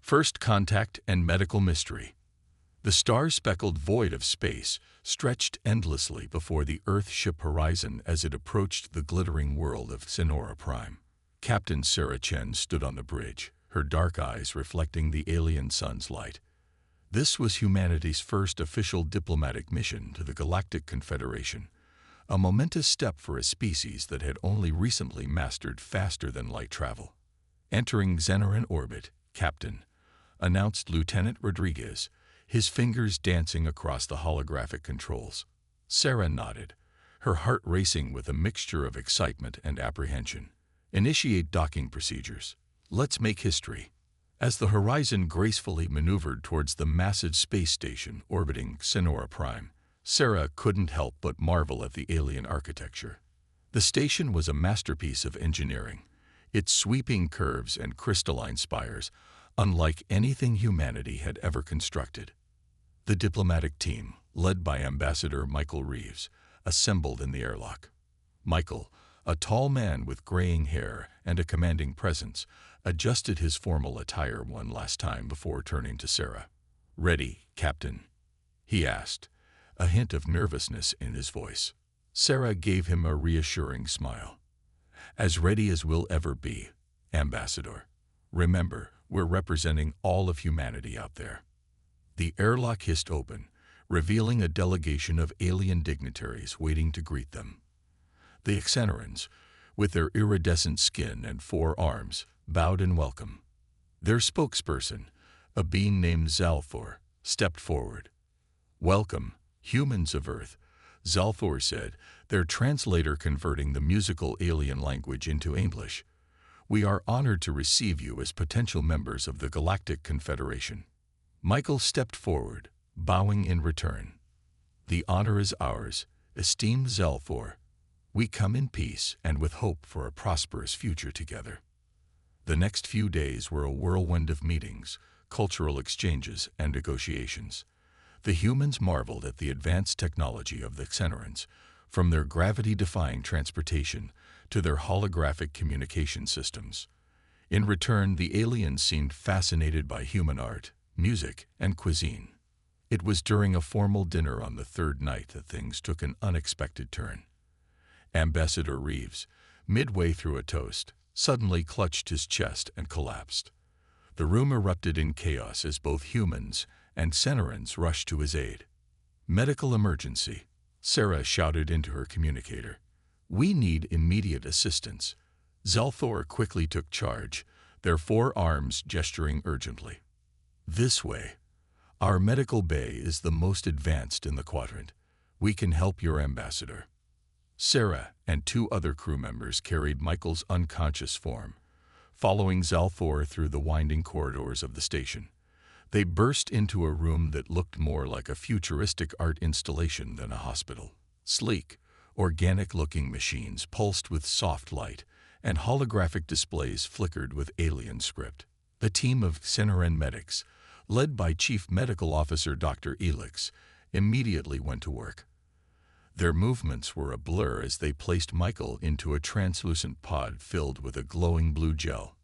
First contact and medical mystery. The star-speckled void of space stretched endlessly before the Earth-ship horizon as it approached the glittering world of Sonora Prime. Captain Sarah Chen stood on the bridge, her dark eyes reflecting the alien sun's light. This was humanity's first official diplomatic mission to the Galactic Confederation, a momentous step for a species that had only recently mastered faster-than-light travel. Entering Xenoran orbit, Captain, announced Lieutenant Rodriguez, his fingers dancing across the holographic controls. Sarah nodded, her heart racing with a mixture of excitement and apprehension. Initiate docking procedures. Let's make history. As the horizon gracefully maneuvered towards the massive space station orbiting Sonora Prime, Sarah couldn't help but marvel at the alien architecture. The station was a masterpiece of engineering, its sweeping curves and crystalline spires unlike anything humanity had ever constructed. The diplomatic team, led by Ambassador Michael Reeves, assembled in the airlock. Michael, a tall man with graying hair and a commanding presence, adjusted his formal attire one last time before turning to Sarah. "Ready, Captain?" he asked, a hint of nervousness in his voice. Sarah gave him a reassuring smile. "As ready as we'll ever be, Ambassador. Remember, we're representing all of humanity out there." The airlock hissed open, revealing a delegation of alien dignitaries waiting to greet them. The Xenorans, with their iridescent skin and 4 arms, bowed in welcome. Their spokesperson, a being named Zalthor, stepped forward. "Welcome, humans of Earth," Zalthor said, their translator converting the musical alien language into English. "We are honored to receive you as potential members of the Galactic Confederation." Michael stepped forward, bowing in return. "The honor is ours, esteemed Zalthor. We come in peace and with hope for a prosperous future together." The next few days were a whirlwind of meetings, cultural exchanges, and negotiations. The humans marveled at the advanced technology of the Xenorans, from their gravity-defying transportation to their holographic communication systems. In return, the aliens seemed fascinated by human art, music, and cuisine. It was during a formal dinner on the 3rd night that things took an unexpected turn. Ambassador Reeves, midway through a toast, suddenly clutched his chest and collapsed. The room erupted in chaos as both humans and Xenorans rushed to his aid. "Medical emergency," Sarah shouted into her communicator. "We need immediate assistance." Zalthor quickly took charge, their 4 arms gesturing urgently. "This way. Our medical bay is the most advanced in the quadrant. We can help your ambassador." Sarah and 2 other crew members carried Michael's unconscious form, following Zalthor through the winding corridors of the station. They burst into a room that looked more like a futuristic art installation than a hospital. Sleek, organic-looking machines pulsed with soft light, and holographic displays flickered with alien script. A team of Xenoran medics, led by Chief Medical Officer Dr. Elix, immediately went to work. Their movements were a blur as they placed Michael into a translucent pod filled with a glowing blue gel.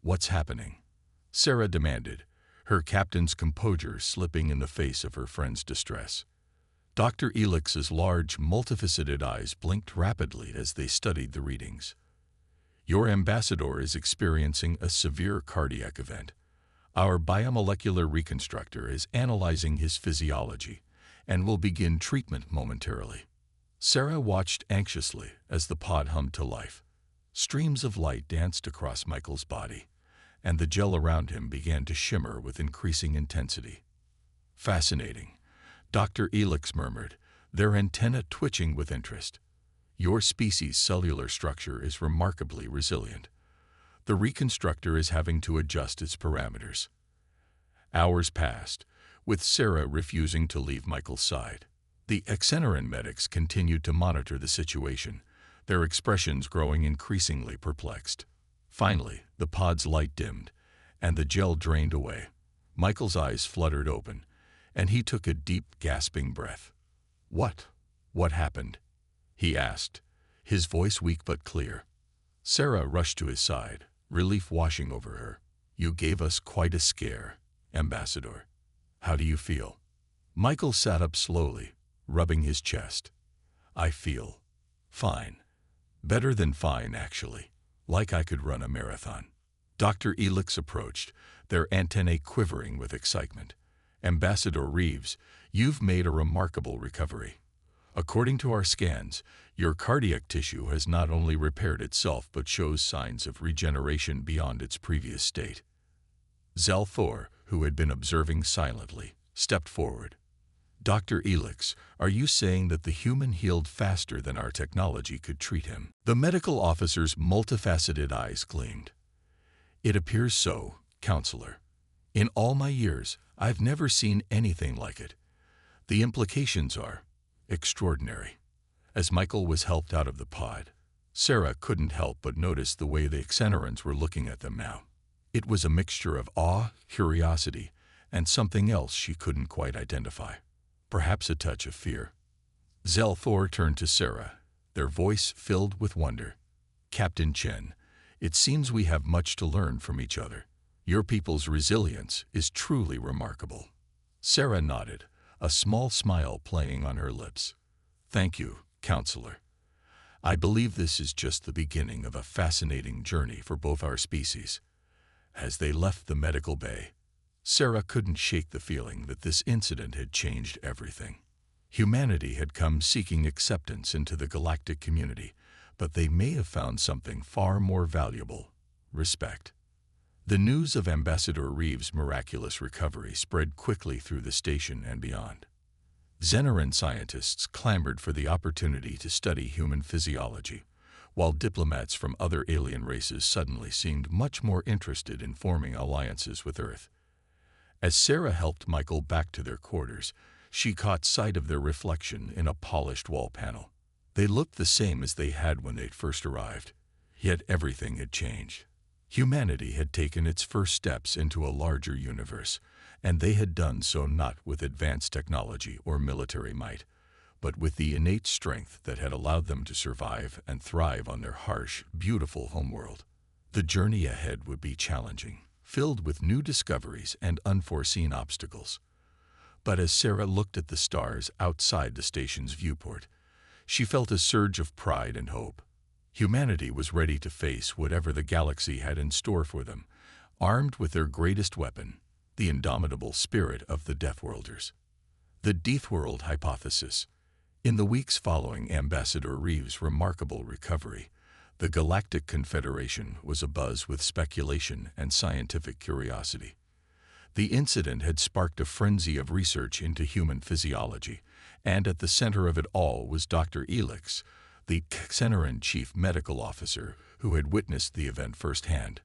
"What's happening?" Sarah demanded, her captain's composure slipping in the face of her friend's distress. Dr. Elix's large, multifaceted eyes blinked rapidly as they studied the readings. "Your ambassador is experiencing a severe cardiac event. Our biomolecular reconstructor is analyzing his physiology and will begin treatment momentarily." Sarah watched anxiously as the pod hummed to life. Streams of light danced across Michael's body, and the gel around him began to shimmer with increasing intensity. "Fascinating," Dr. Elix murmured, their antennae twitching with interest. "Your species' cellular structure is remarkably resilient. The reconstructor is having to adjust its parameters." Hours passed, with Sarah refusing to leave Michael's side. The Xenoran medics continued to monitor the situation, their expressions growing increasingly perplexed. Finally, the pod's light dimmed, and the gel drained away. Michael's eyes fluttered open, and he took a deep, gasping breath. What happened?" he asked, his voice weak but clear. Sarah rushed to his side, relief washing over her. You gave us quite a scare, Ambassador. How do you feel? Michael sat up slowly, rubbing his chest. I feel fine. Better than fine, actually. Like I could run a marathon. Dr. Elix approached, their antennae quivering with excitement. Ambassador Reeves, you've made a remarkable recovery. According to our scans, your cardiac tissue has not only repaired itself but shows signs of regeneration beyond its previous state. Zell-Thor, who had been observing silently, stepped forward. Dr. Elix, are you saying that the human healed faster than our technology could treat him? The medical officer's multifaceted eyes gleamed. It appears so, Counselor. In all my years, I've never seen anything like it. The implications are extraordinary. As Michael was helped out of the pod, Sarah couldn't help but notice the way the Xenorans were looking at them now. It was a mixture of awe, curiosity, and something else she couldn't quite identify. Perhaps a touch of fear. Zell-Thor turned to Sarah, their voice filled with wonder. Captain Chen, it seems we have much to learn from each other. Your people's resilience is truly remarkable. Sarah nodded, a small smile playing on her lips. Thank you, Counselor. I believe this is just the beginning of a fascinating journey for both our species. As they left the medical bay, Sarah couldn't shake the feeling that this incident had changed everything. Humanity had come seeking acceptance into the galactic community, but they may have found something far more valuable: respect. The news of Ambassador Reeves' miraculous recovery spread quickly through the station and beyond. Xenoran scientists clamored for the opportunity to study human physiology, while diplomats from other alien races suddenly seemed much more interested in forming alliances with Earth. As Sarah helped Michael back to their quarters, she caught sight of their reflection in a polished wall panel. They looked the same as they had when they'd first arrived, yet everything had changed. Humanity had taken its first steps into a larger universe, and they had done so not with advanced technology or military might, but with the innate strength that had allowed them to survive and thrive on their harsh, beautiful homeworld. The journey ahead would be challenging, filled with new discoveries and unforeseen obstacles. But as Sarah looked at the stars outside the station's viewport, she felt a surge of pride and hope. Humanity was ready to face whatever the galaxy had in store for them, armed with their greatest weapon, the indomitable spirit of the Deathworlders. The Deathworld hypothesis. In the weeks following Ambassador Reeves' remarkable recovery, the Galactic Confederation was abuzz with speculation and scientific curiosity. The incident had sparked a frenzy of research into human physiology, and at the center of it all was Dr. Elix, the Xenoran chief medical officer who had witnessed the event firsthand.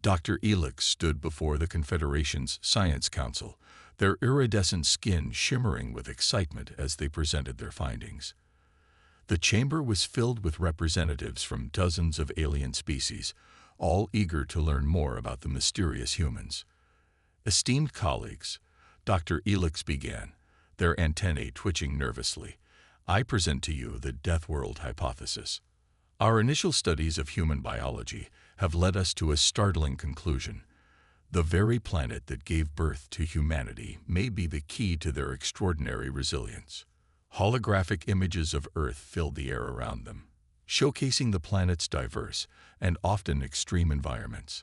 Dr. Elix stood before the Confederation's Science Council, their iridescent skin shimmering with excitement as they presented their findings. The chamber was filled with representatives from dozens of alien species, all eager to learn more about the mysterious humans. Esteemed colleagues, Dr. Elix began, their antennae twitching nervously. I present to you the Deathworld hypothesis. Our initial studies of human biology have led us to a startling conclusion. The very planet that gave birth to humanity may be the key to their extraordinary resilience. Holographic images of Earth filled the air around them, showcasing the planet's diverse and often extreme environments.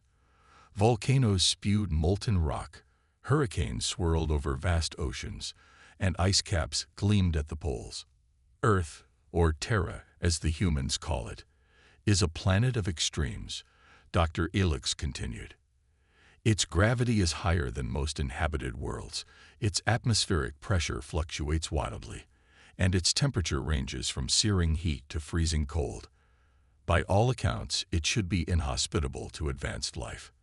Volcanoes spewed molten rock, hurricanes swirled over vast oceans, and ice caps gleamed at the poles. Earth, or Terra as the humans call it, is a planet of extremes, Dr. Elix continued. Its gravity is higher than most inhabited worlds, its atmospheric pressure fluctuates wildly, and its temperature ranges from searing heat to freezing cold. By all accounts, it should be inhospitable to advanced life.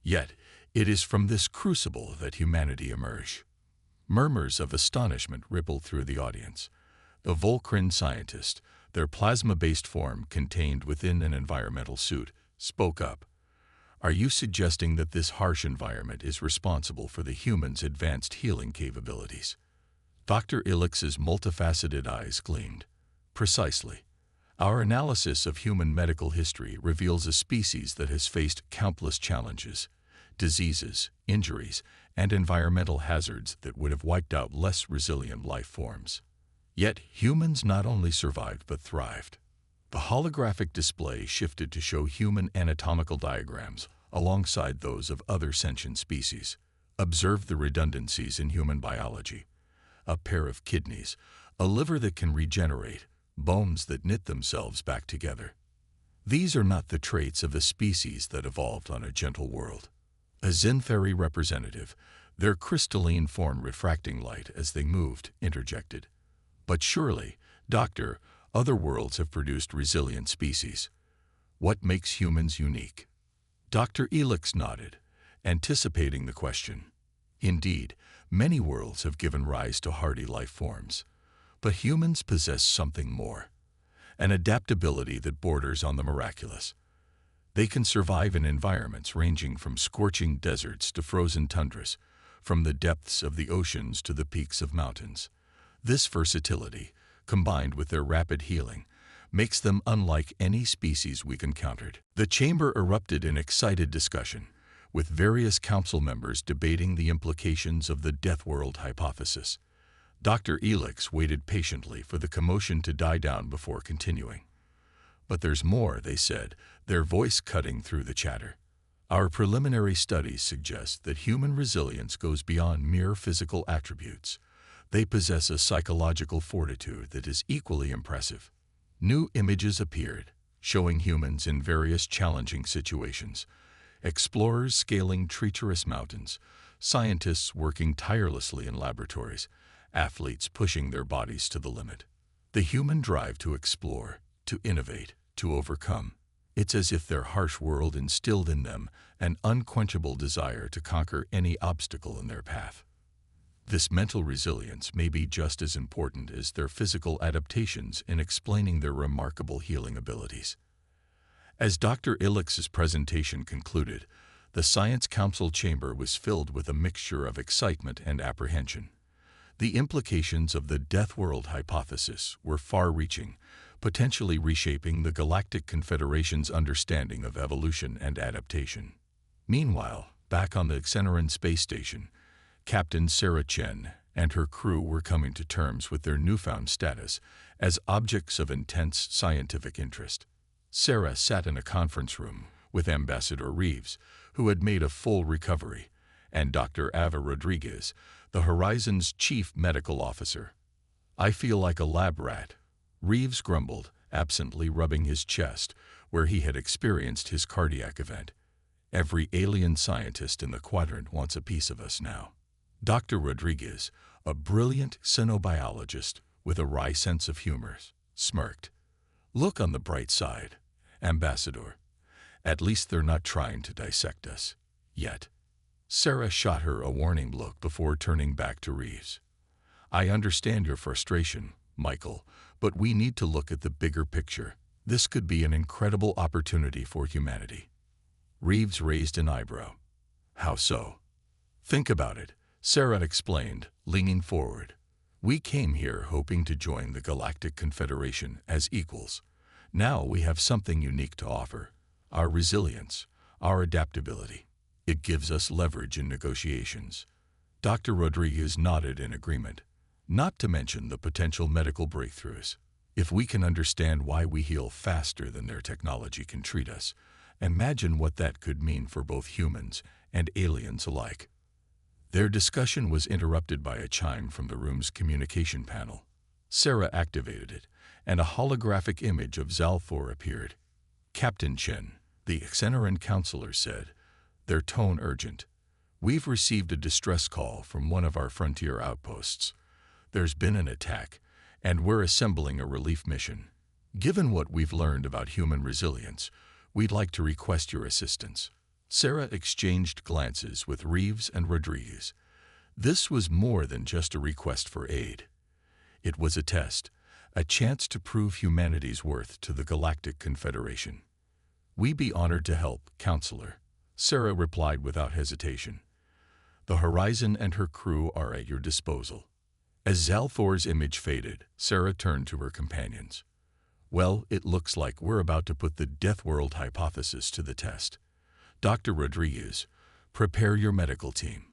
Yet, it is from this crucible that humanity emerged. Murmurs of astonishment rippled through the audience. The Volcrin scientist, their plasma-based form contained within an environmental suit, spoke up. Are you suggesting that this harsh environment is responsible for the humans' advanced healing capabilities? Dr. Elix's multifaceted eyes gleamed. Precisely. Our analysis of human medical history reveals a species that has faced countless challenges, diseases, injuries, and environmental hazards that would have wiped out less resilient life forms. Yet humans not only survived but thrived. The holographic display shifted to show human anatomical diagrams alongside those of other sentient species. Observe the redundancies in human biology. A pair of kidneys, a liver that can regenerate, bones that knit themselves back together. These are not the traits of a species that evolved on a gentle world. A Zinferi representative, their crystalline form refracting light as they moved, interjected. But surely, Doctor, other worlds have produced resilient species. What makes humans unique? Dr. Elix nodded, anticipating the question. Indeed, many worlds have given rise to hardy life forms. But humans possess something more. An adaptability that borders on the miraculous. They can survive in environments ranging from scorching deserts to frozen tundras, from the depths of the oceans to the peaks of mountains. This versatility, combined with their rapid healing, makes them unlike any species we've encountered. The chamber erupted in excited discussion, with various council members debating the implications of the Deathworld hypothesis. Dr. Elix waited patiently for the commotion to die down before continuing. But there's more, they said, their voice cutting through the chatter. Our preliminary studies suggest that human resilience goes beyond mere physical attributes. They possess a psychological fortitude that is equally impressive. New images appeared, showing humans in various challenging situations. Explorers scaling treacherous mountains, scientists working tirelessly in laboratories, athletes pushing their bodies to the limit. The human drive to explore, to innovate, to overcome. It's as if their harsh world instilled in them an unquenchable desire to conquer any obstacle in their path. This mental resilience may be just as important as their physical adaptations in explaining their remarkable healing abilities. As Dr. Elix's presentation concluded, the Science Council chamber was filled with a mixture of excitement and apprehension. The implications of the Deathworld hypothesis were far-reaching, potentially reshaping the Galactic Confederation's understanding of evolution and adaptation. Meanwhile, back on the Xeneran space station, Captain Sarah Chen and her crew were coming to terms with their newfound status as objects of intense scientific interest. Sarah sat in a conference room with Ambassador Reeves, who had made a full recovery, and Dr. Ava Rodriguez, the Horizon's chief medical officer. "I feel like a lab rat," Reeves grumbled, absently rubbing his chest, where he had experienced his cardiac event. "Every alien scientist in the quadrant wants a piece of us now." Dr. Rodriguez, a brilliant xenobiologist with a wry sense of humor, smirked. "Look on the bright side, Ambassador. At least they're not trying to dissect us. Yet." Sarah shot her a warning look before turning back to Reeves. "I understand your frustration, Michael, but we need to look at the bigger picture. This could be an incredible opportunity for humanity." Reeves raised an eyebrow. "How so?" "Think about it," Sarah explained, leaning forward. "We came here hoping to join the Galactic Confederation as equals. Now we have something unique to offer, our resilience, our adaptability. It gives us leverage in negotiations." Dr. Rodriguez nodded in agreement. "Not to mention the potential medical breakthroughs. If we can understand why we heal faster than their technology can treat us, imagine what that could mean for both humans and aliens alike." Their discussion was interrupted by a chime from the room's communication panel. Sarah activated it, and a holographic image of Zalthor appeared. "Captain Chen," the Xeneran counselor said, their tone urgent, "we've received a distress call from one of our frontier outposts. There's been an attack, and we're assembling a relief mission. Given what we've learned about human resilience, we'd like to request your assistance." Sarah exchanged glances with Reeves and Rodriguez. This was more than just a request for aid. It was a test, a chance to prove humanity's worth to the Galactic Confederation. "We'd be honored to help, Counselor," Sarah replied without hesitation. "The Horizon and her crew are at your disposal." As Zalthor's image faded, Sarah turned to her companions. "Well, it looks like we're about to put the Deathworld hypothesis to the test. Dr. Rodriguez, Prepare your medical team.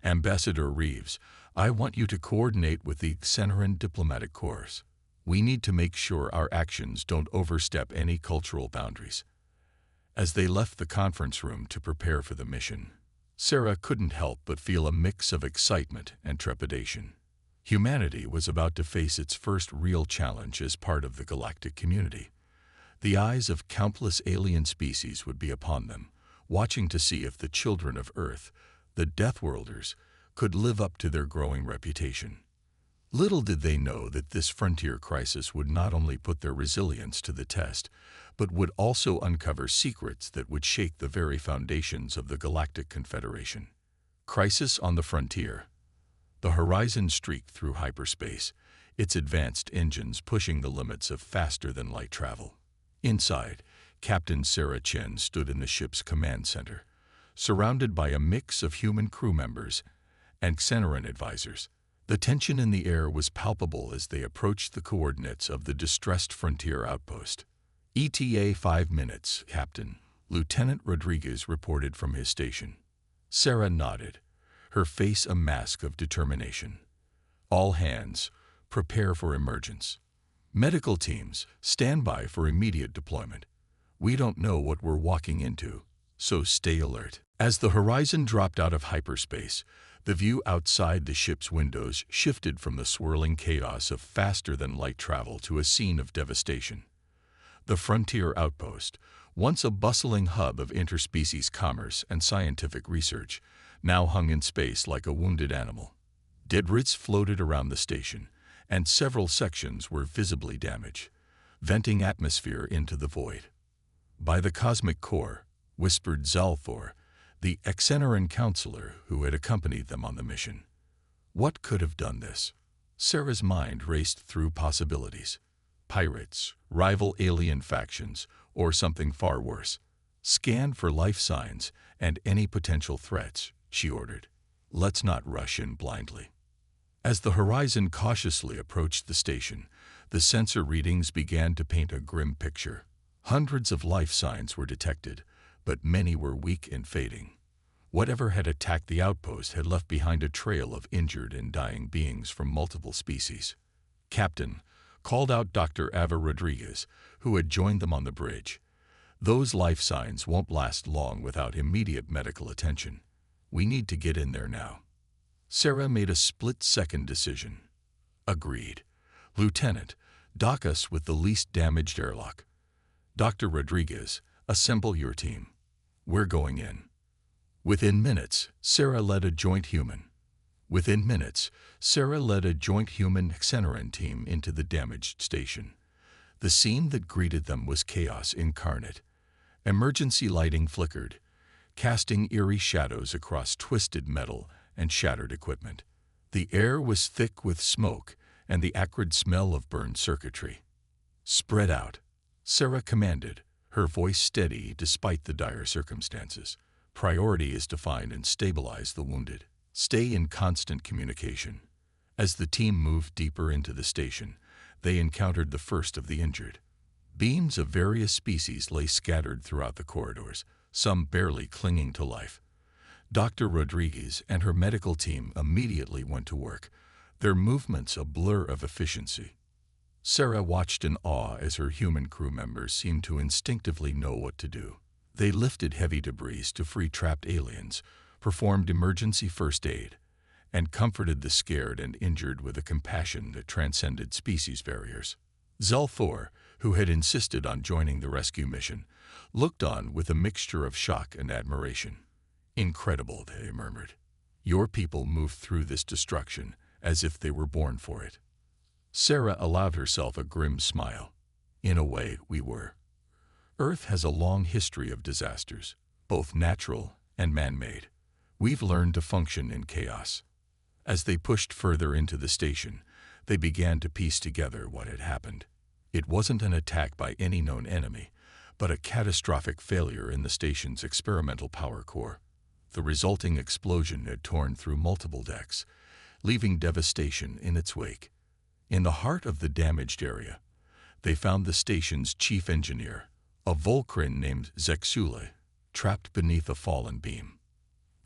Ambassador Reeves, I want you to coordinate with the Xeneran Diplomatic Corps. We need to make sure our actions don't overstep any cultural boundaries. As they left the conference room to prepare for the mission, Sarah couldn't help but feel a mix of excitement and trepidation. Humanity was about to face its first real challenge as part of the galactic community. The eyes of countless alien species would be upon them, watching to see if the children of Earth, the Deathworlders, could live up to their growing reputation. Little did they know that this frontier crisis would not only put their resilience to the test, but would also uncover secrets that would shake the very foundations of the Galactic Confederation. Crisis on the frontier. The Horizon streaked through hyperspace, its advanced engines pushing the limits of faster-than-light travel. Inside, Captain Sarah Chen stood in the ship's command center, surrounded by a mix of human crew members and Xeneran advisors. The tension in the air was palpable as they approached the coordinates of the distressed frontier outpost. ETA 5 minutes, Captain. Lieutenant Rodriguez reported from his station. Sarah nodded, her face a mask of determination. All hands, prepare for emergence. Medical teams, stand by for immediate deployment. We don't know what we're walking into, so stay alert. As the horizon dropped out of hyperspace, the view outside the ship's windows shifted from the swirling chaos of faster-than-light travel to a scene of devastation. The frontier outpost, once a bustling hub of interspecies commerce and scientific research, now hung in space like a wounded animal. Debris floated around the station, and several sections were visibly damaged, venting atmosphere into the void. By the cosmic core, whispered Zalthor, the Xeneran counselor who had accompanied them on the mission. What could have done this? Sarah's mind raced through possibilities. Pirates, rival alien factions, or something far worse. Scan for life signs and any potential threats, she ordered. Let's not rush in blindly. As the horizon cautiously approached the station, the sensor readings began to paint a grim picture. Hundreds of life signs were detected, but many were weak and fading. Whatever had attacked the outpost had left behind a trail of injured and dying beings from multiple species. Captain, called out Dr. Ava Rodriguez, who had joined them on the bridge. Those life signs won't last long without immediate medical attention. We need to get in there now. Sarah made a split-second decision. Agreed. Lieutenant, dock us with the least damaged airlock. Dr. Rodriguez, assemble your team. We're going in. Within minutes, Sarah led a joint human Xeneran team into the damaged station. The scene that greeted them was chaos incarnate. Emergency lighting flickered, casting eerie shadows across twisted metal and shattered equipment. The air was thick with smoke and the acrid smell of burned circuitry. Spread out, Sarah commanded, her voice steady despite the dire circumstances. Priority is to find and stabilize the wounded. Stay in constant communication. As the team moved deeper into the station, they encountered the first of the injured. Beams of various species lay scattered throughout the corridors, some barely clinging to life. Dr. Rodriguez and her medical team immediately went to work, their movements a blur of efficiency. Sarah watched in awe as her human crew members seemed to instinctively know what to do. They lifted heavy debris to free trapped aliens, performed emergency first aid, and comforted the scared and injured with a compassion that transcended species barriers. Zalthor, who had insisted on joining the rescue mission, looked on with a mixture of shock and admiration. Incredible, they murmured. Your people moved through this destruction as if they were born for it. Sarah allowed herself a grim smile. In a way, we were. Earth has a long history of disasters, both natural and man-made. We've learned to function in chaos. As they pushed further into the station, they began to piece together what had happened. It wasn't an attack by any known enemy, but a catastrophic failure in the station's experimental power core. The resulting explosion had torn through multiple decks, leaving devastation in its wake. In the heart of the damaged area, they found the station's chief engineer, a Volcrin named Zexule, trapped beneath a fallen beam.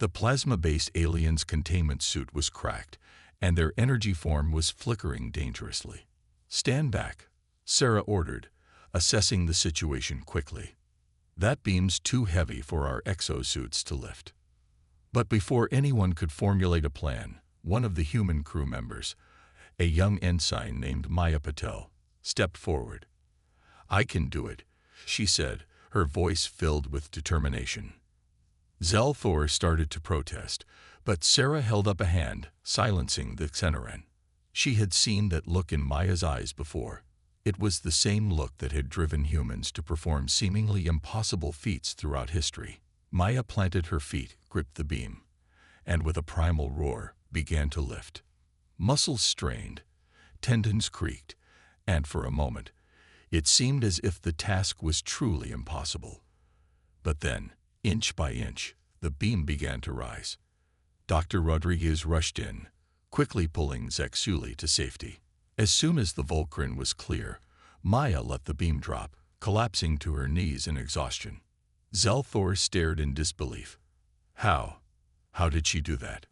The plasma-based aliens' containment suit was cracked, and their energy form was flickering dangerously. "Stand back," Sarah ordered, assessing the situation quickly. "That beam's too heavy for our exosuits to lift." But before anyone could formulate a plan, one of the human crew members, a young ensign named Maya Patel, stepped forward. "I can do it," she said, her voice filled with determination. Zelthor started to protest, but Sarah held up a hand, silencing the Xenoran. She had seen that look in Maya's eyes before. It was the same look that had driven humans to perform seemingly impossible feats throughout history. Maya planted her feet, gripped the beam, and with a primal roar, began to lift. Muscles strained, tendons creaked, and for a moment, it seemed as if the task was truly impossible. But then, inch by inch, the beam began to rise. Dr. Rodriguez rushed in, quickly pulling Zexuli to safety. As soon as the Volcrin was clear, Maya let the beam drop, collapsing to her knees in exhaustion. Zelthor stared in disbelief. How did she do that?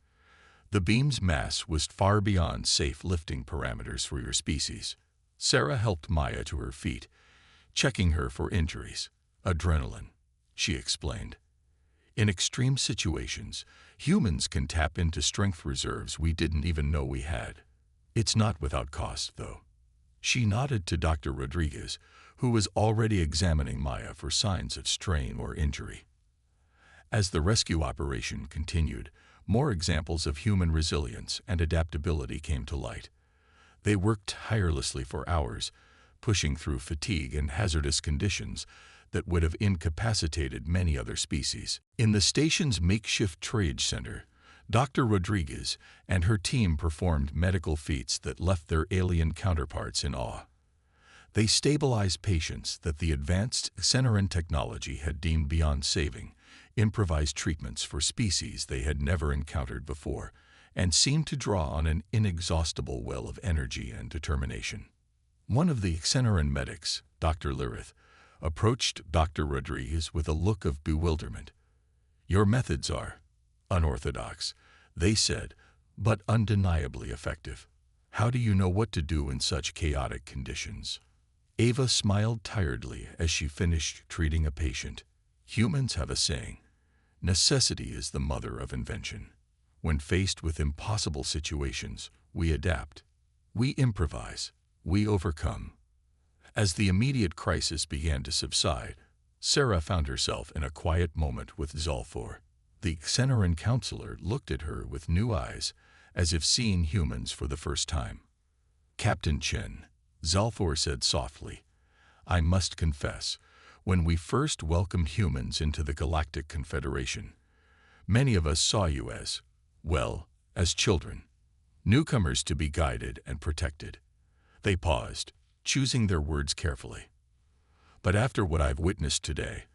The beam's mass was far beyond safe lifting parameters for your species. Sarah helped Maya to her feet, checking her for injuries. "Adrenaline," she explained. "In extreme situations, humans can tap into strength reserves we didn't even know we had. It's not without cost, though." She nodded to Dr. Rodriguez, who was already examining Maya for signs of strain or injury. As the rescue operation continued, more examples of human resilience and adaptability came to light. They worked tirelessly for hours, pushing through fatigue and hazardous conditions that would have incapacitated many other species. In the station's makeshift trade center, Dr. Rodriguez and her team performed medical feats that left their alien counterparts in awe. They stabilized patients that the advanced Xenoran technology had deemed beyond saving, improvised treatments for species they had never encountered before, and seemed to draw on an inexhaustible well of energy and determination. One of the Xenoran medics, Dr. Lirith, approached Dr. Rodriguez with a look of bewilderment. "Your methods are unorthodox," they said, "but undeniably effective. How do you know what to do in such chaotic conditions?" Ava smiled tiredly as she finished treating a patient. "Humans have a saying, necessity is the mother of invention. When faced with impossible situations, we adapt. We improvise. We overcome." As the immediate crisis began to subside, Sarah found herself in a quiet moment with Zolthor. The Xenoran counselor looked at her with new eyes, as if seeing humans for the first time. "Captain Chen," Zolthor said softly, "I must confess, when we first welcomed humans into the Galactic Confederation, many of us saw you as, well, as children, newcomers to be guided and protected." They paused, choosing their words carefully. "But after what I've witnessed today,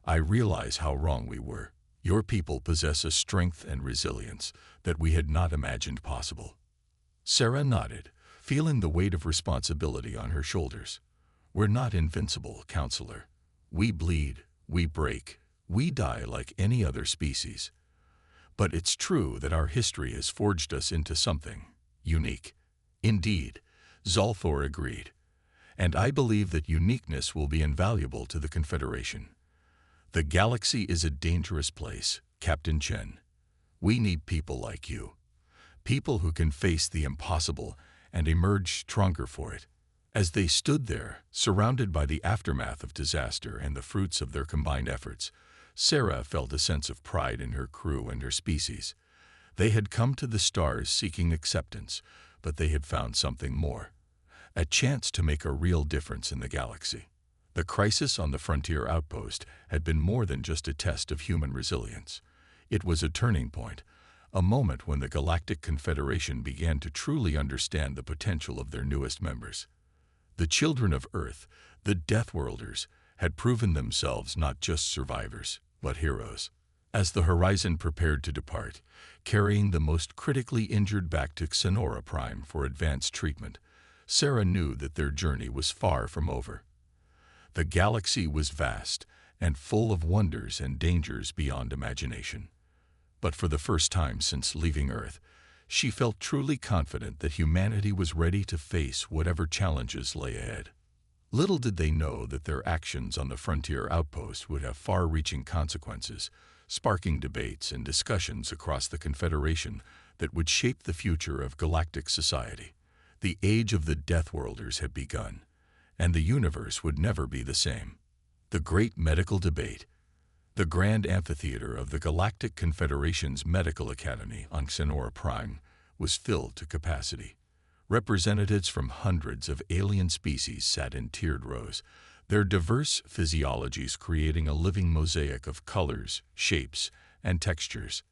I realize how wrong we were. Your people possess a strength and resilience that we had not imagined possible." Sarah nodded, feeling the weight of responsibility on her shoulders. "We're not invincible, counselor. We bleed, we break, we die like any other species. But it's true that our history has forged us into something unique." "Indeed," Zolthor agreed. "And I believe that uniqueness will be invaluable to the Confederation. The galaxy is a dangerous place, Captain Chen. We need people like you. People who can face the impossible and emerge stronger for it." As they stood there, surrounded by the aftermath of disaster and the fruits of their combined efforts, Sarah felt a sense of pride in her crew and her species. They had come to the stars seeking acceptance, but they had found something more. A chance to make a real difference in the galaxy. The crisis on the frontier outpost had been more than just a test of human resilience. It was a turning point, a moment when the Galactic Confederation began to truly understand the potential of their newest members. The children of Earth, the Deathworlders, had proven themselves not just survivors, but heroes. As the Horizon prepared to depart, carrying the most critically injured back to Xenora Prime for advanced treatment, Sarah knew that their journey was far from over. The galaxy was vast and full of wonders and dangers beyond imagination. But for the first time since leaving Earth, she felt truly confident that humanity was ready to face whatever challenges lay ahead. Little did they know that their actions on the frontier outpost would have far-reaching consequences, sparking debates and discussions across the Confederation that would shape the future of galactic society. The age of the Deathworlders had begun, and the universe would never be the same. The Great Medical Debate. The Grand Amphitheater of the Galactic Confederation's Medical Academy on Sonora Prime was filled to capacity. Representatives from hundreds of alien species sat in tiered rows, their diverse physiologies creating a living mosaic of colors, shapes, and textures.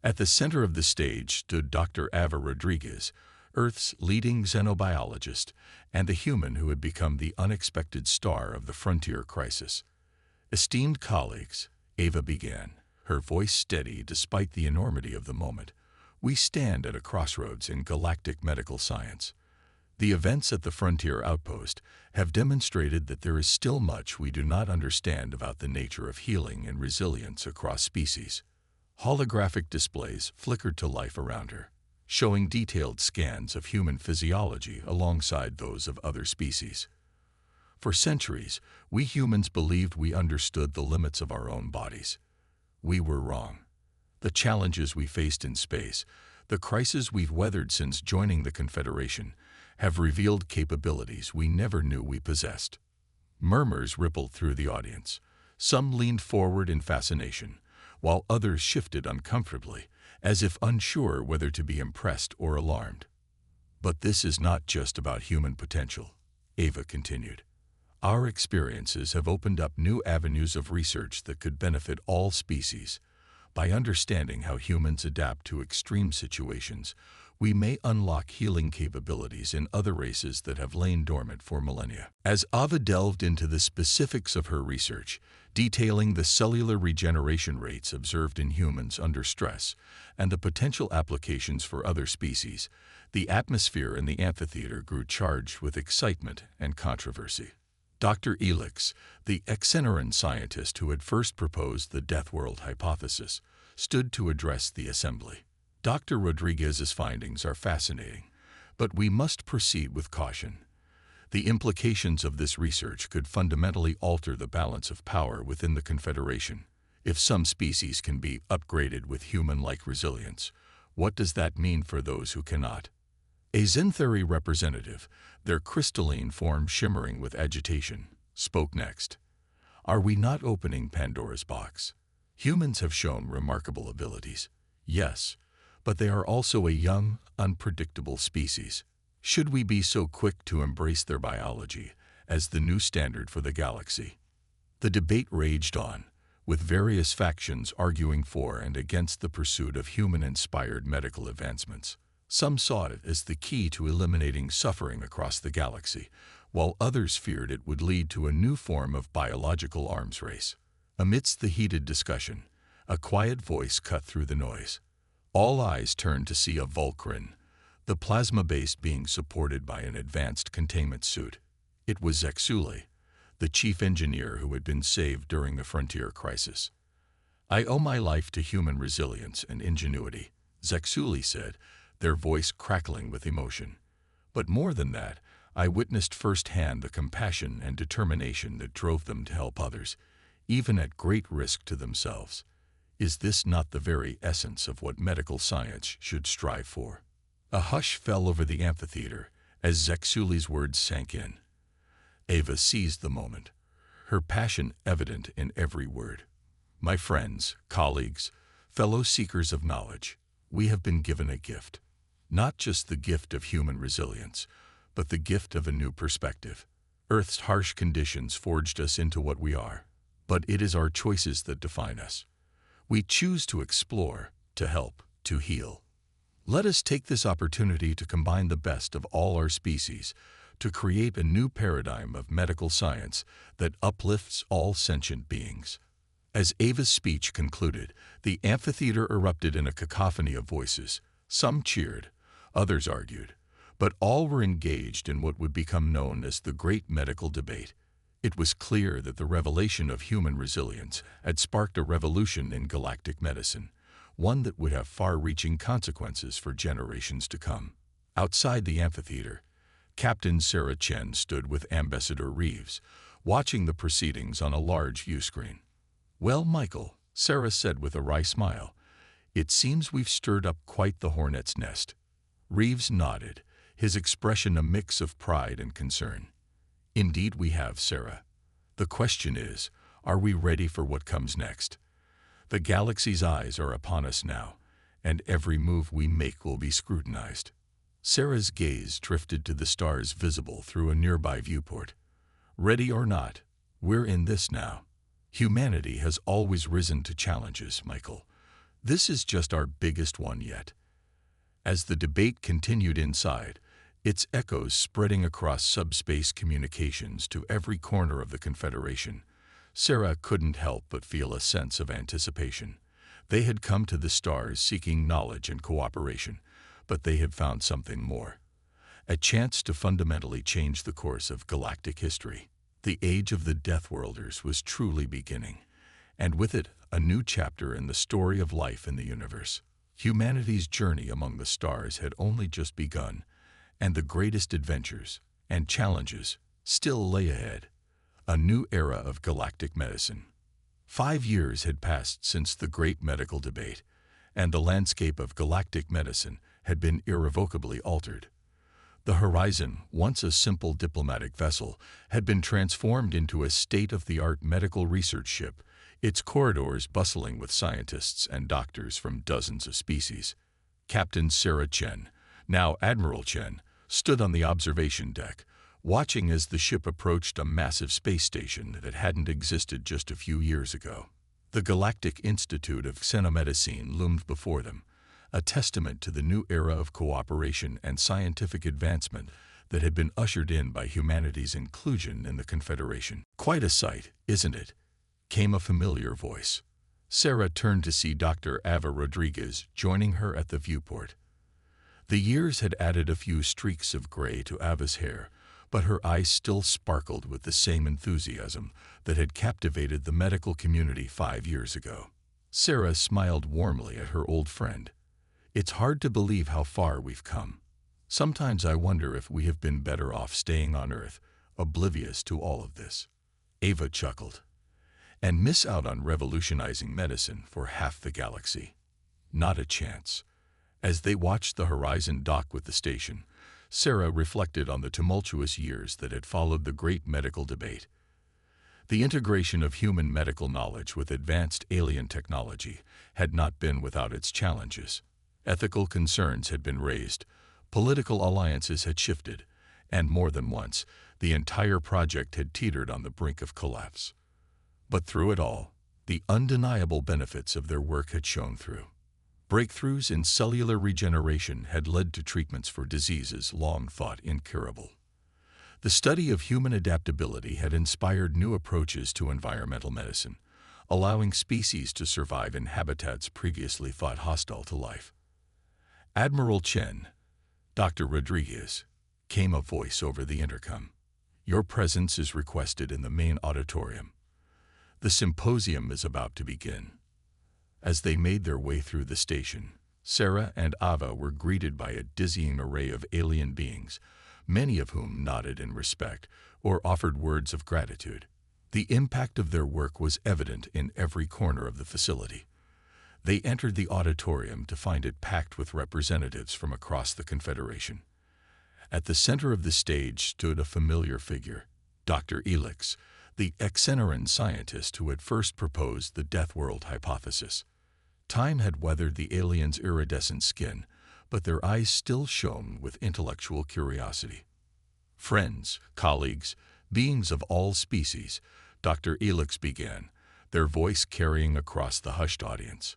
At the center of the stage stood Dr. Ava Rodriguez, Earth's leading xenobiologist, and the human who had become the unexpected star of the frontier crisis. Esteemed colleagues, Ava began, her voice steady despite the enormity of the moment. We stand at a crossroads in galactic medical science. The events at the Frontier Outpost have demonstrated that there is still much we do not understand about the nature of healing and resilience across species. Holographic displays flickered to life around her, showing detailed scans of human physiology alongside those of other species. For centuries, we humans believed we understood the limits of our own bodies. We were wrong. The challenges we faced in space, the crises we've weathered since joining the Confederation, have revealed capabilities we never knew we possessed. Murmurs rippled through the audience. Some leaned forward in fascination, while others shifted uncomfortably, as if unsure whether to be impressed or alarmed. But this is not just about human potential, Ava continued. Our experiences have opened up new avenues of research that could benefit all species. By understanding how humans adapt to extreme situations, we may unlock healing capabilities in other races that have lain dormant for millennia. As Ava delved into the specifics of her research, detailing the cellular regeneration rates observed in humans under stress and the potential applications for other species, the atmosphere in the amphitheater grew charged with excitement and controversy. Dr. Elix, the Exeneran scientist who had first proposed the Death World hypothesis, stood to address the assembly. Dr. Rodriguez's findings are fascinating, but we must proceed with caution. The implications of this research could fundamentally alter the balance of power within the Confederation. If some species can be upgraded with human-like resilience, what does that mean for those who cannot? A Xanthari representative, their crystalline form shimmering with agitation, spoke next. Are we not opening Pandora's box? Humans have shown remarkable abilities, yes, but they are also a young, unpredictable species. Should we be so quick to embrace their biology as the new standard for the galaxy? The debate raged on, with various factions arguing for and against the pursuit of human-inspired medical advancements. Some saw it as the key to eliminating suffering across the galaxy, while others feared it would lead to a new form of biological arms race. Amidst the heated discussion, a quiet voice cut through the noise. All eyes turned to see a Vulcaran, the plasma-based being supported by an advanced containment suit. It was Zexuli, the chief engineer who had been saved during the frontier crisis. I owe my life to human resilience and ingenuity, Zexuli said, their voice crackling with emotion. But more than that, I witnessed firsthand the compassion and determination that drove them to help others, even at great risk to themselves. Is this not the very essence of what medical science should strive for? A hush fell over the amphitheater as Zexuli's words sank in. Ava seized the moment, her passion evident in every word. My friends, colleagues, fellow seekers of knowledge, we have been given a gift. Not just the gift of human resilience, but the gift of a new perspective. Earth's harsh conditions forged us into what we are, but it is our choices that define us. We choose to explore, to help, to heal. Let us take this opportunity to combine the best of all our species, to create a new paradigm of medical science that uplifts all sentient beings. As Ava's speech concluded, the amphitheater erupted in a cacophony of voices. Some cheered, others argued, but all were engaged in what would become known as the Great Medical Debate. It was clear that the revelation of human resilience had sparked a revolution in galactic medicine, one that would have far-reaching consequences for generations to come. Outside the amphitheater, Captain Sarah Chen stood with Ambassador Reeves, watching the proceedings on a large viewscreen. "Well, Michael," Sarah said with a wry smile, "it seems we've stirred up quite the hornet's nest." Reeves nodded, his expression a mix of pride and concern. "Indeed we have, Sarah. The question is, are we ready for what comes next? The galaxy's eyes are upon us now, and every move we make will be scrutinized." Sarah's gaze drifted to the stars visible through a nearby viewport. "Ready or not, we're in this now. Humanity has always risen to challenges, Michael. This is just our biggest one yet." As the debate continued inside, its echoes spreading across subspace communications to every corner of the Confederation, Sarah couldn't help but feel a sense of anticipation. They had come to the stars seeking knowledge and cooperation, but they had found something more. A chance to fundamentally change the course of galactic history. The age of the Deathworlders was truly beginning, and with it, a new chapter in the story of life in the universe. Humanity's journey among the stars had only just begun, and the greatest adventures and challenges still lay ahead. A new era of galactic medicine. 5 years had passed since the great medical debate, and the landscape of galactic medicine had been irrevocably altered. The Horizon, once a simple diplomatic vessel, had been transformed into a state-of-the-art medical research ship, its corridors bustling with scientists and doctors from dozens of species. Captain Sarah Chen, now Admiral Chen, stood on the observation deck, watching as the ship approached a massive space station that hadn't existed just a few years ago. The Galactic Institute of Xenomedicine loomed before them, a testament to the new era of cooperation and scientific advancement that had been ushered in by humanity's inclusion in the Confederation. "Quite a sight, isn't it?" came a familiar voice. Sarah turned to see Dr. Ava Rodriguez joining her at the viewport. The years had added a few streaks of gray to Ava's hair, but her eyes still sparkled with the same enthusiasm that had captivated the medical community 5 years ago. Sarah smiled warmly at her old friend. "It's hard to believe how far we've come. Sometimes I wonder if we have been better off staying on Earth, oblivious to all of this." Ava chuckled. "And miss out on revolutionizing medicine for half the galaxy? Not a chance." As they watched the Horizon dock with the station, Sarah reflected on the tumultuous years that had followed the great medical debate. The integration of human medical knowledge with advanced alien technology had not been without its challenges. Ethical concerns had been raised, political alliances had shifted, and more than once, the entire project had teetered on the brink of collapse. But through it all, the undeniable benefits of their work had shone through. Breakthroughs in cellular regeneration had led to treatments for diseases long thought incurable. The study of human adaptability had inspired new approaches to environmental medicine, allowing species to survive in habitats previously thought hostile to life. "Admiral Chen, Dr. Rodriguez," came a voice over the intercom. "Your presence is requested in the main auditorium. The symposium is about to begin." As they made their way through the station, Sarah and Ava were greeted by a dizzying array of alien beings, many of whom nodded in respect or offered words of gratitude. The impact of their work was evident in every corner of the facility. They entered the auditorium to find it packed with representatives from across the Confederation. At the center of the stage stood a familiar figure, Dr. Elix, the Xenoran scientist who had first proposed the Deathworld hypothesis. Time had weathered the aliens' iridescent skin, but their eyes still shone with intellectual curiosity. "Friends, colleagues, beings of all species," Dr. Elix began, their voice carrying across the hushed audience.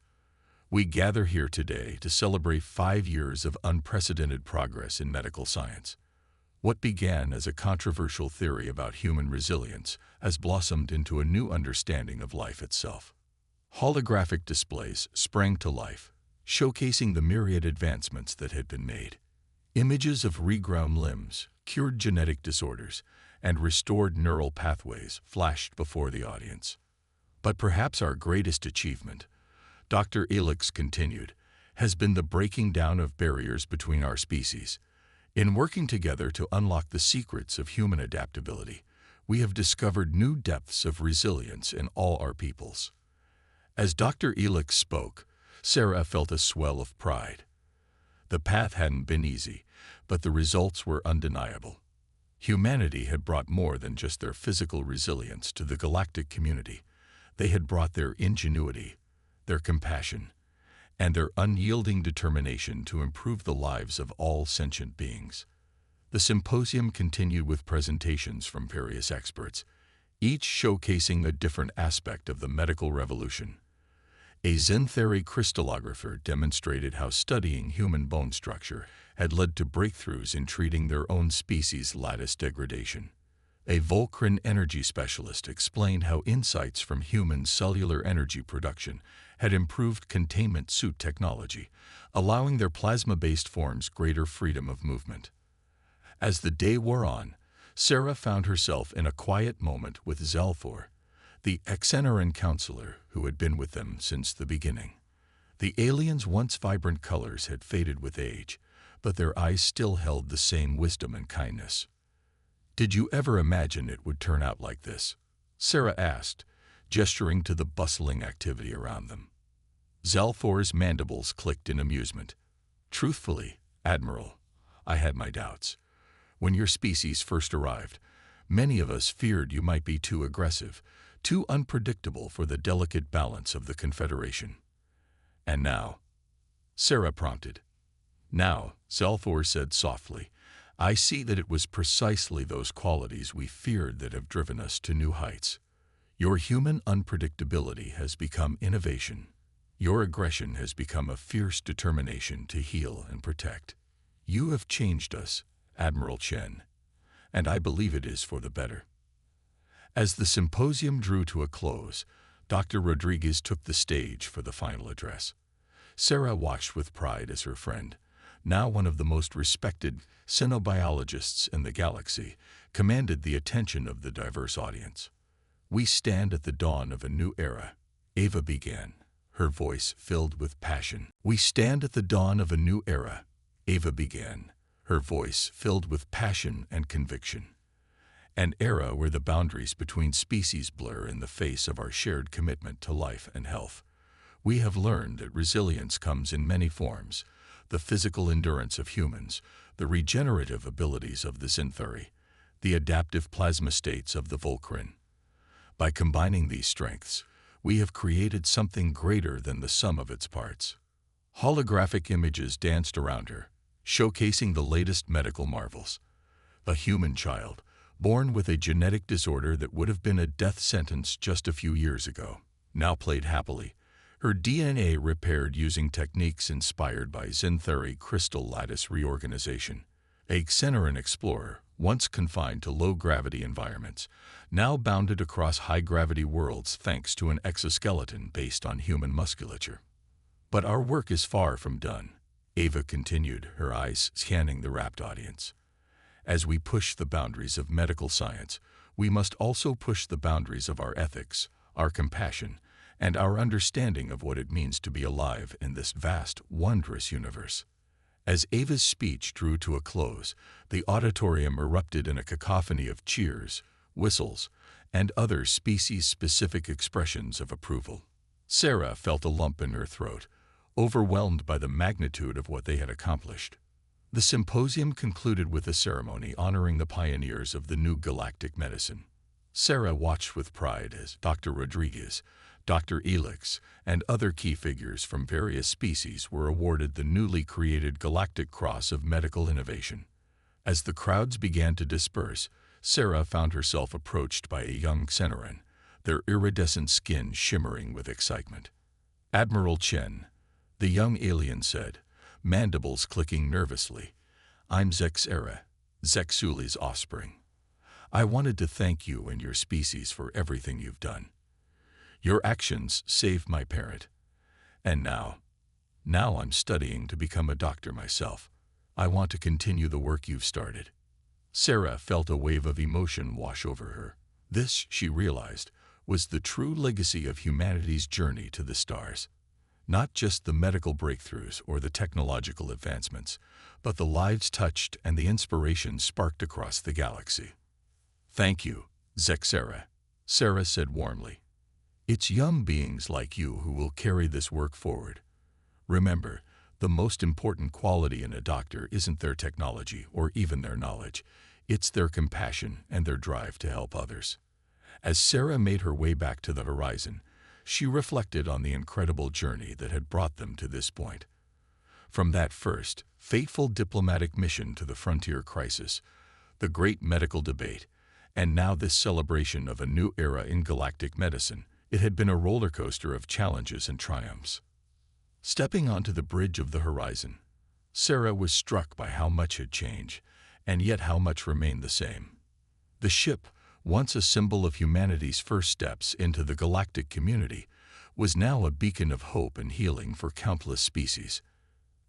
"We gather here today to celebrate 5 years of unprecedented progress in medical science. What began as a controversial theory about human resilience has blossomed into a new understanding of life itself. Holographic displays sprang to life, showcasing the myriad advancements that had been made. Images of regrown limbs, cured genetic disorders, and restored neural pathways flashed before the audience. But perhaps our greatest achievement, Dr. Elix continued, has been the breaking down of barriers between our species. In working together to unlock the secrets of human adaptability, we have discovered new depths of resilience in all our peoples. As Dr. Elix spoke, Sarah felt a swell of pride. The path hadn't been easy, but the results were undeniable. Humanity had brought more than just their physical resilience to the galactic community. They had brought their ingenuity, their compassion, and their unyielding determination to improve the lives of all sentient beings. The symposium continued with presentations from various experts, each showcasing a different aspect of the medical revolution. A synthetic crystallographer demonstrated how studying human bone structure had led to breakthroughs in treating their own species' lattice degradation. A Volcran energy specialist explained how insights from human cellular energy production had improved containment suit technology, allowing their plasma-based forms greater freedom of movement. As the day wore on, Sarah found herself in a quiet moment with Zalfor, the Exeneran counselor who had been with them since the beginning. The aliens' once vibrant colors had faded with age, but their eyes still held the same wisdom and kindness. "Did you ever imagine it would turn out like this?" Sarah asked, gesturing to the bustling activity around them. Zalfor's mandibles clicked in amusement. "Truthfully, Admiral, I had my doubts. When your species first arrived, many of us feared you might be too aggressive, too unpredictable for the delicate balance of the Confederation." "And now?" Sarah prompted. "Now," Zalfor said softly, "I see that it was precisely those qualities we feared that have driven us to new heights. Your human unpredictability has become innovation. Your aggression has become a fierce determination to heal and protect. You have changed us, Admiral Chen, and I believe it is for the better." As the symposium drew to a close, Dr. Rodriguez took the stage for the final address. Sarah watched with pride as her friend, now one of the most respected xenobiologists in the galaxy, commanded the attention of the diverse audience. "We stand at the dawn of a new era," Ava began, her voice filled with passion. "We stand at the dawn of a new era," Ava began, her voice filled with passion and conviction. "An era where the boundaries between species blur in the face of our shared commitment to life and health. We have learned that resilience comes in many forms: the physical endurance of humans, the regenerative abilities of the Syntheri, the adaptive plasma states of the Volcran. By combining these strengths, we have created something greater than the sum of its parts." Holographic images danced around her, showcasing the latest medical marvels. A human child, born with a genetic disorder that would have been a death sentence just a few years ago, now played happily, her DNA repaired using techniques inspired by Syntheri crystal lattice reorganization. A Xeneran explorer, once confined to low-gravity environments, now bounded across high-gravity worlds thanks to an exoskeleton based on human musculature. "But our work is far from done," Ava continued, her eyes scanning the rapt audience. "As we push the boundaries of medical science, we must also push the boundaries of our ethics, our compassion, and our understanding of what it means to be alive in this vast, wondrous universe." As Ava's speech drew to a close, the auditorium erupted in a cacophony of cheers, whistles, and other species-specific expressions of approval. Sarah felt a lump in her throat, overwhelmed by the magnitude of what they had accomplished. The symposium concluded with a ceremony honoring the pioneers of the new galactic medicine. Sarah watched with pride as Dr. Rodriguez, Dr. Elix, and other key figures from various species were awarded the newly created Galactic Cross of Medical Innovation. As the crowds began to disperse, Sarah found herself approached by a young Xeneran, their iridescent skin shimmering with excitement. "Admiral Chen," the young alien said, mandibles clicking nervously, "I'm Zexera, Zexuli's offspring. I wanted to thank you and your species for everything you've done. Your actions saved my parent. And now I'm studying to become a doctor myself. I want to continue the work you've started." Sarah felt a wave of emotion wash over her. This, she realized, was the true legacy of humanity's journey to the stars. Not just the medical breakthroughs or the technological advancements, but the lives touched and the inspiration sparked across the galaxy. "Thank you, Zexera," Sarah said warmly. "It's young beings like you who will carry this work forward. Remember, the most important quality in a doctor isn't their technology or even their knowledge. It's their compassion and their drive to help others." As Sarah made her way back to the horizon, she reflected on the incredible journey that had brought them to this point. From that first, fateful diplomatic mission to the frontier crisis, the great medical debate, and now this celebration of a new era in galactic medicine, it had been a roller coaster of challenges and triumphs. Stepping onto the bridge of the horizon, Sarah was struck by how much had changed, and yet how much remained the same. The ship, once a symbol of humanity's first steps into the galactic community, was now a beacon of hope and healing for countless species.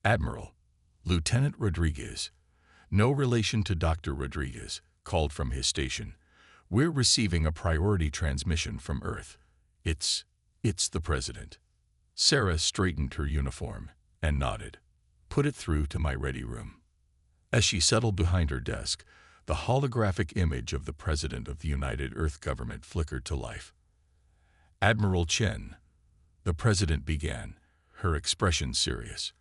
"Admiral, Lieutenant Rodriguez," no relation to Dr. Rodriguez, called from his station. "We're receiving a priority transmission from Earth. It's the President." Sarah straightened her uniform and nodded. "Put it through to my ready room." As she settled behind her desk, the holographic image of the President of the United Earth Government flickered to life. "Admiral Chen," the President began, her expression serious,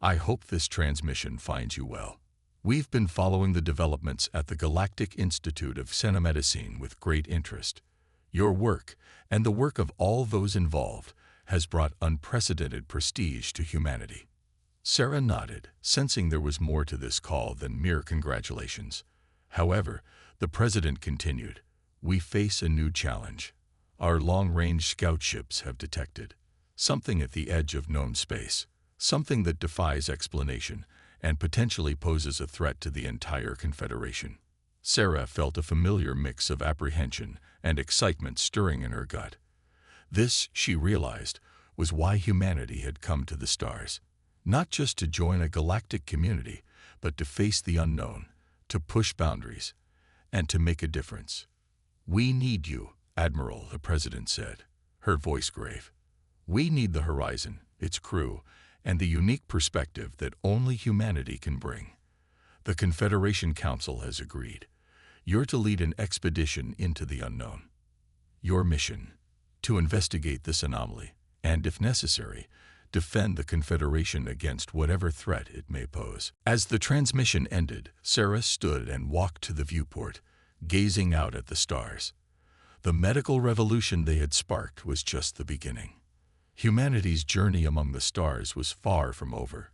"I hope this transmission finds you well. We've been following the developments at the Galactic Institute of Xenomedicine with great interest. Your work, and the work of all those involved, has brought unprecedented prestige to humanity." Sarah nodded, sensing there was more to this call than mere congratulations. However, the President continued, "We face a new challenge. Our long-range scout ships have detected something at the edge of known space, something that defies explanation and potentially poses a threat to the entire Confederation." Sarah felt a familiar mix of apprehension and excitement stirring in her gut. This, she realized, was why humanity had come to the stars. Not just to join a galactic community, but to face the unknown, to push boundaries, and to make a difference. "We need you, Admiral," the President said, her voice grave. "We need the horizon, its crew, and the unique perspective that only humanity can bring. The Confederation Council has agreed. You're to lead an expedition into the unknown. Your mission, to investigate this anomaly, and if necessary, defend the Confederation against whatever threat it may pose." As the transmission ended, Sarah stood and walked to the viewport, gazing out at the stars. The medical revolution they had sparked was just the beginning. Humanity's journey among the stars was far from over,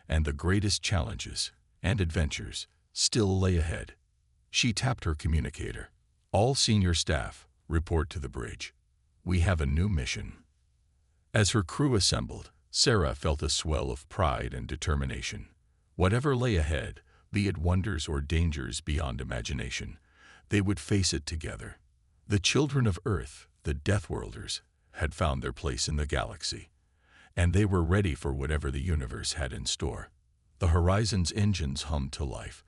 and the greatest challenges and adventures still lay ahead. She tapped her communicator. "All senior staff, report to the bridge. We have a new mission." As her crew assembled, Sarah felt a swell of pride and determination. Whatever lay ahead, be it wonders or dangers beyond imagination, they would face it together. The children of Earth, the Deathworlders, had found their place in the galaxy, and they were ready for whatever the universe had in store. The Horizon's engines hummed to life,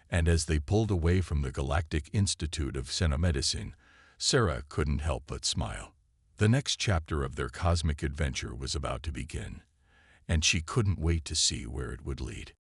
and as they pulled away from the Galactic Institute of Xenomedicine, Sarah couldn't help but smile. The next chapter of their cosmic adventure was about to begin, and she couldn't wait to see where it would lead.